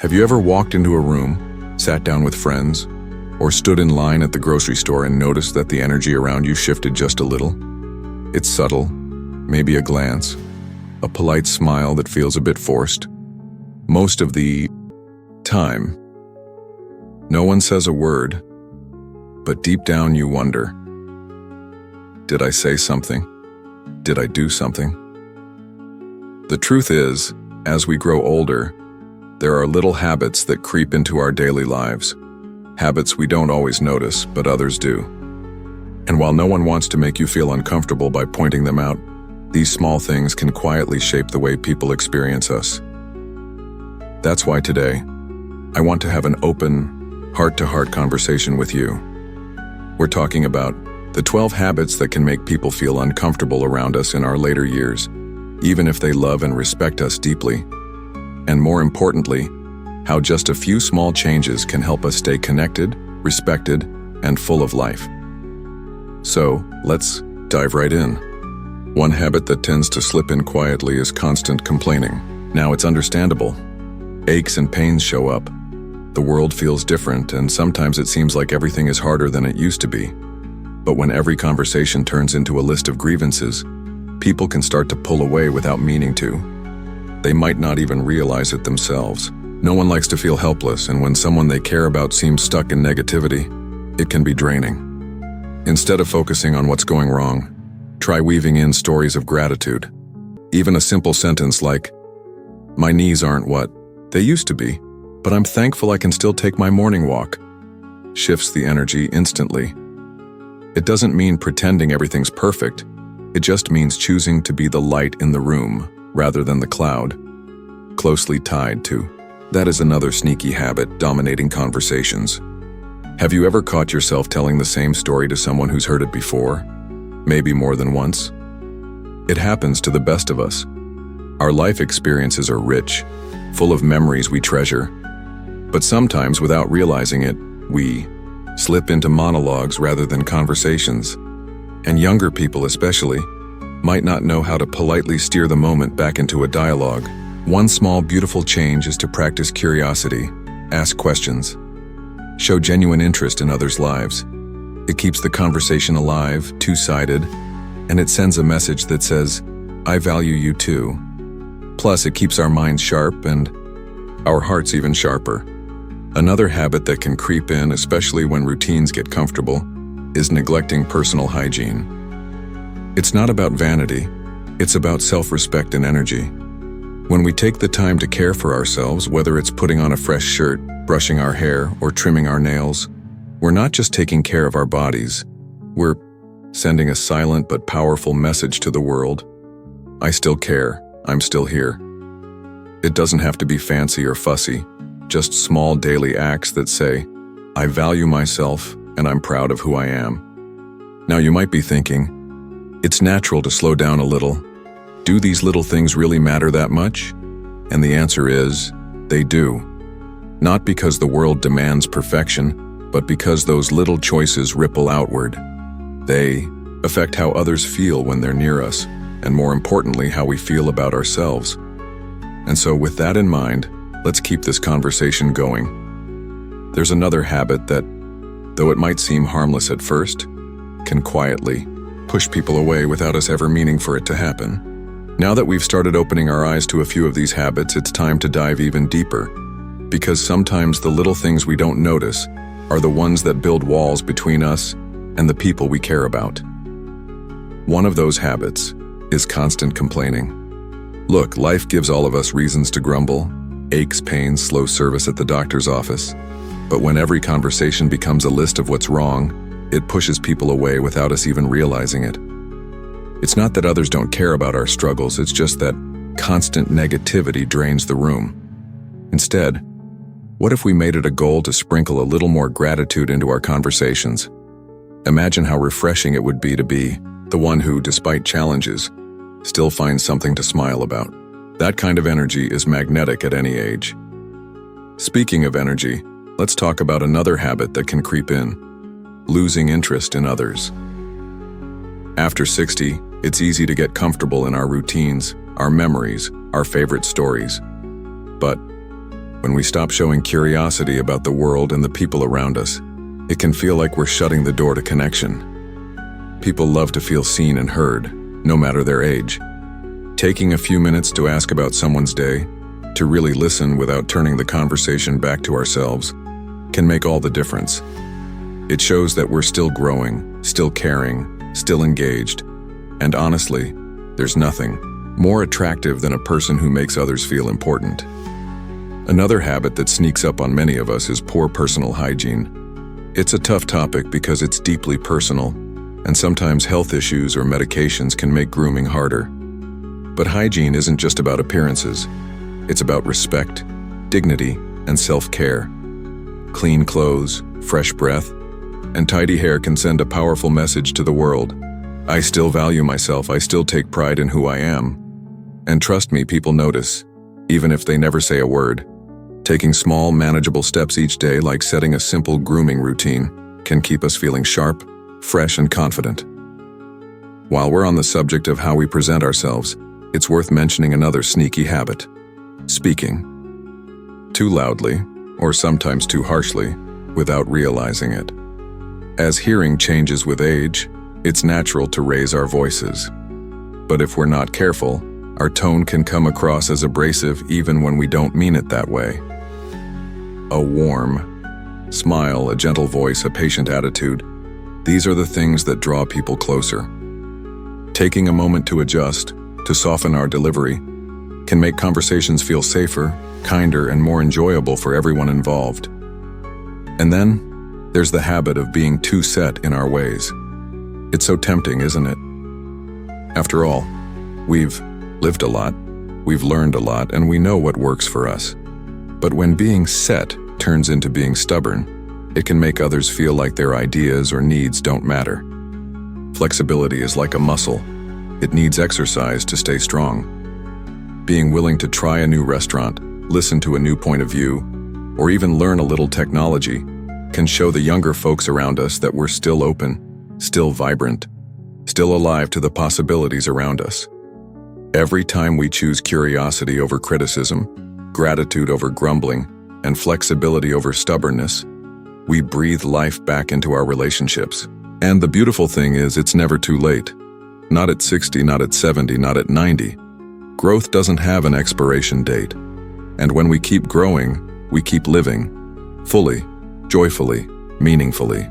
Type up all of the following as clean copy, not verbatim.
Have you ever walked into a room, sat down with friends, or stood in line at the grocery store and noticed that the energy around you shifted just a little? It's subtle, maybe a glance, a polite smile that feels a bit forced. Most of the time, no one says a word, but deep down you wonder, did I say something? Did I do something? The truth is, as we grow older, there are little habits that creep into our daily lives. Habits we don't always notice, but others do. And while no one wants to make you feel uncomfortable by pointing them out, these small things can quietly shape the way people experience us. That's why today, I want to have an open, heart-to-heart conversation with you. We're talking about the 12 habits that can make people feel uncomfortable around us in our later years, even if they love and respect us deeply. And more importantly, how just a few small changes can help us stay connected, respected, and full of life. So, let's dive right in. One habit that tends to slip in quietly is constant complaining. Now, it's understandable. Aches and pains show up. The world feels different, and sometimes it seems like everything is harder than it used to be. But when every conversation turns into a list of grievances, people can start to pull away without meaning to. They might not even realize it themselves. No one likes to feel helpless, and when someone they care about seems stuck in negativity, it can be draining. Instead of focusing on what's going wrong, try weaving in stories of gratitude. Even a simple sentence like, "My knees aren't what they used to be, but I'm thankful I can still take my morning walk," shifts the energy instantly. It doesn't mean pretending everything's perfect. It just means choosing to be the light in the room rather than the cloud. Closely tied to that is another sneaky habit dominating conversations. Have you ever caught yourself telling the same story to someone who's heard it before? Maybe more than once? It happens to the best of us. Our life experiences are rich, full of memories we treasure. But sometimes, without realizing it, we slip into monologues rather than conversations. And younger people especially might not know how to politely steer the moment back into a dialogue. One small, beautiful change is to practice curiosity, ask questions, show genuine interest in others' lives. It keeps the conversation alive, two-sided, and it sends a message that says, "I value you too." Plus, it keeps our minds sharp and our hearts even sharper. Another habit that can creep in, especially when routines get comfortable, is neglecting personal hygiene. It's not about vanity, it's about self-respect and energy. When we take the time to care for ourselves, whether it's putting on a fresh shirt, brushing our hair, or trimming our nails, we're not just taking care of our bodies, we're sending a silent but powerful message to the world. I still care, I'm still here. It doesn't have to be fancy or fussy, just small daily acts that say, I value myself and I'm proud of who I am. Now you might be thinking, it's natural to slow down a little. Do these little things really matter that much? And the answer is, they do. Not because the world demands perfection, but because those little choices ripple outward. They affect how others feel when they're near us, and more importantly, how we feel about ourselves. And so with that in mind, let's keep this conversation going. There's another habit that, though it might seem harmless at first, can quietly push people away without us ever meaning for it to happen. Now that we've started opening our eyes to a few of these habits, it's time to dive even deeper, because sometimes the little things we don't notice are the ones that build walls between us and the people we care about. One of those habits is constant complaining. Look, life gives all of us reasons to grumble, aches, pains, slow service at the doctor's office. But when every conversation becomes a list of what's wrong, it pushes people away without us even realizing it. It's not that others don't care about our struggles, it's just that constant negativity drains the room. Instead, what if we made it a goal to sprinkle a little more gratitude into our conversations? Imagine how refreshing it would be the one who, despite challenges, still finds something to smile about. That kind of energy is magnetic at any age. Speaking of energy, let's talk about another habit that can creep in: losing interest in others. After 60, it's easy to get comfortable in our routines, our memories, our favorite stories. But When we stop showing curiosity about the world and the people around us, it can feel like we're shutting the door to connection. People love to feel seen and heard, no matter their age. Taking a few minutes to ask about someone's day, to really listen without turning the conversation back to ourselves, can make all the difference. It shows that we're still growing, still caring, still engaged, and honestly, there's nothing more attractive than a person who makes others feel important. Another habit that sneaks up on many of us is poor personal hygiene. It's a tough topic because it's deeply personal, and sometimes health issues or medications can make grooming harder. But hygiene isn't just about appearances. It's about respect, dignity, and self-care. Clean clothes, fresh breath, and tidy hair can send a powerful message to the world. I still value myself, I still take pride in who I am. And trust me, people notice, even if they never say a word. Taking small, manageable steps each day, like setting a simple grooming routine, can keep us feeling sharp, fresh, and confident. While we're on the subject of how we present ourselves, it's worth mentioning another sneaky habit: speaking. Too loudly, or sometimes too harshly, without realizing it. As hearing changes with age, it's natural to raise our voices. But if we're not careful, our tone can come across as abrasive even when we don't mean it that way. A warm smile, a gentle voice, a patient attitude, these are the things that draw people closer. Taking a moment to adjust, to soften our delivery, can make conversations feel safer, kinder, and more enjoyable for everyone involved. And then, there's the habit of being too set in our ways. It's so tempting, isn't it? After all, we've lived a lot, we've learned a lot, and we know what works for us. But when being set turns into being stubborn, it can make others feel like their ideas or needs don't matter. Flexibility is like a muscle. It needs exercise to stay strong. Being willing to try a new restaurant, listen to a new point of view, or even learn a little technology can show the younger folks around us that we're still open, still vibrant, still alive to the possibilities around us. Every time we choose curiosity over criticism, gratitude over grumbling, and flexibility over stubbornness, we breathe life back into our relationships. And the beautiful thing is, it's never too late. Not at 60, not at 70, not at 90. Growth doesn't have an expiration date. And when we keep growing, we keep living, fully, joyfully, meaningfully.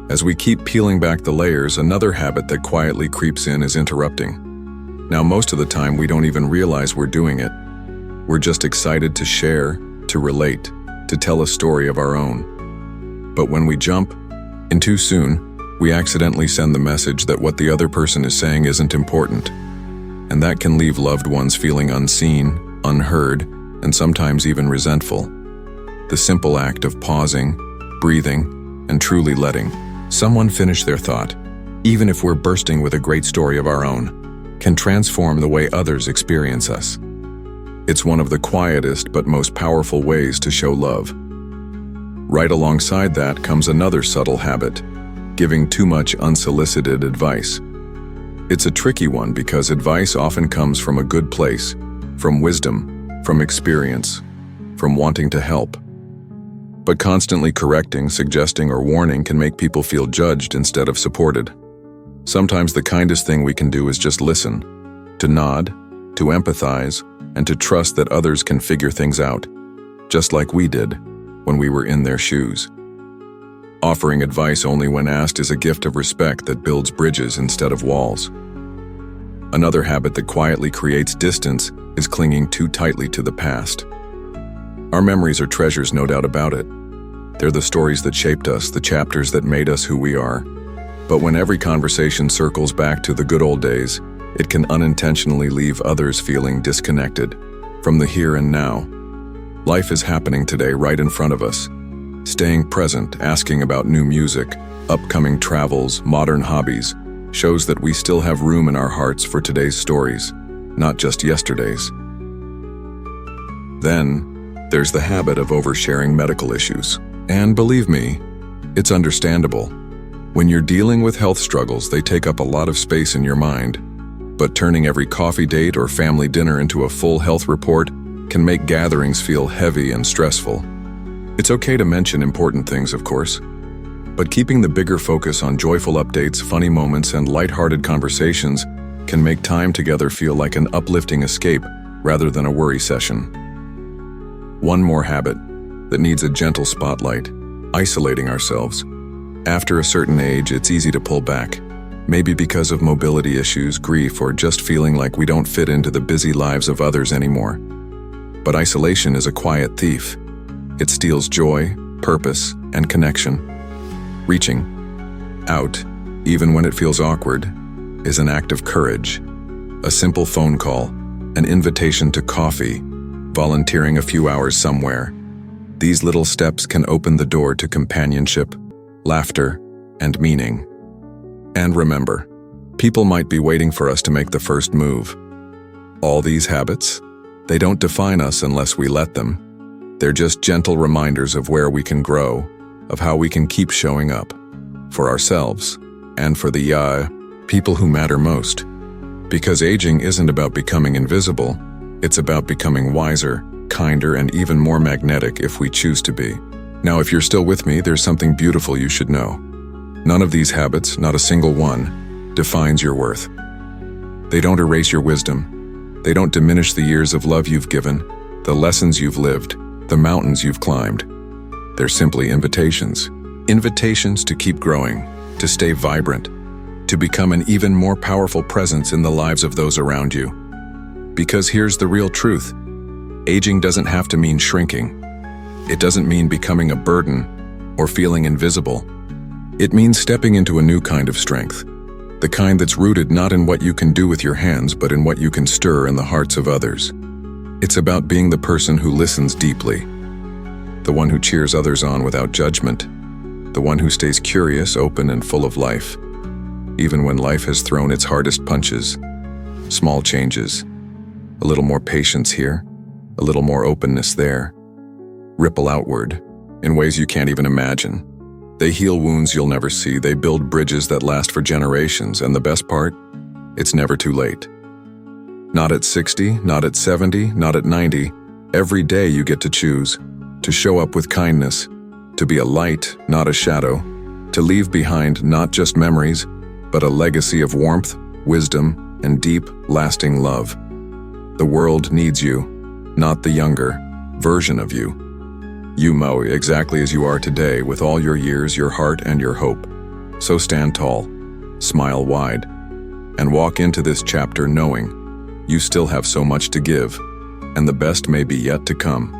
As we keep peeling back the layers, another habit that quietly creeps in is interrupting. Now, most of the time, we don't even realize we're doing it. We're just excited to share, to relate, to tell a story of our own. But when we jump in too soon, we accidentally send the message that what the other person is saying isn't important. And that can leave loved ones feeling unseen, unheard, and sometimes even resentful. The simple act of pausing, breathing, and truly letting someone finish their thought, even if we're bursting with a great story of our own, can transform the way others experience us. It's one of the quietest but most powerful ways to show love. Right alongside that comes another subtle habit: giving too much unsolicited advice. It's a tricky one because advice often comes from a good place, from wisdom, from experience, from wanting to help. But constantly correcting, suggesting, or warning can make people feel judged instead of supported. Sometimes the kindest thing we can do is just listen, to nod, to empathize, and to trust that others can figure things out, just like we did when we were in their shoes. Offering advice only when asked is a gift of respect that builds bridges instead of walls. Another habit that quietly creates distance is clinging too tightly to the past. Our memories are treasures, no doubt about it. They're the stories that shaped us, the chapters that made us who we are. But when every conversation circles back to the good old days, it can unintentionally leave others feeling disconnected from the here and now. Life is happening today right in front of us. Staying present, asking about new music, upcoming travels, modern hobbies, shows that we still have room in our hearts for today's stories, not just yesterday's. Then, there's the habit of oversharing medical issues. And believe me, it's understandable. When you're dealing with health struggles, they take up a lot of space in your mind. But turning every coffee date or family dinner into a full health report, can make gatherings feel heavy and stressful. It's okay to mention important things, of course, but keeping the bigger focus on joyful updates, funny moments, and lighthearted conversations can make time together feel like an uplifting escape rather than a worry session. One more habit that needs a gentle spotlight: isolating ourselves. After a certain age, it's easy to pull back, maybe because of mobility issues, grief, or just feeling like we don't fit into the busy lives of others anymore. But isolation is a quiet thief. It steals joy, purpose, and connection. Reaching out, even when it feels awkward, is an act of courage. A simple phone call, an invitation to coffee, volunteering a few hours somewhere. These little steps can open the door to companionship, laughter, and meaning. And remember, people might be waiting for us to make the first move. All these habits, they don't define us unless we let them. They're just gentle reminders of where we can grow, of how we can keep showing up for ourselves and for the people who matter most. Because aging isn't about becoming invisible, it's about becoming wiser, kinder, and even more magnetic if we choose to be. Now, if you're still with me, there's something beautiful you should know. None of these habits, not a single one, defines your worth. They don't erase your wisdom. They don't diminish the years of love you've given, the lessons you've lived, the mountains you've climbed. They're simply invitations. Invitations to keep growing, to stay vibrant, to become an even more powerful presence in the lives of those around you. Because here's the real truth. Aging doesn't have to mean shrinking. It doesn't mean becoming a burden or feeling invisible. It means stepping into a new kind of strength. The kind that's rooted not in what you can do with your hands, but in what you can stir in the hearts of others. It's about being the person who listens deeply, the one who cheers others on without judgment, the one who stays curious, open, and full of life, even when life has thrown its hardest punches. Small changes, a little more patience here, a little more openness there, ripple outward in ways you can't even imagine. They heal wounds you'll never see. They build bridges that last for generations. And the best part? It's never too late. Not at 60, not at 70, not at 90. Every day you get to choose to show up with kindness, to be a light, not a shadow, to leave behind not just memories, but a legacy of warmth, wisdom, and deep, lasting love. The world needs you, not the younger version of you. You, Mo, exactly as you are today, with all your years, your heart, and your hope. So stand tall, smile wide, and walk into this chapter knowing you still have so much to give, and the best may be yet to come.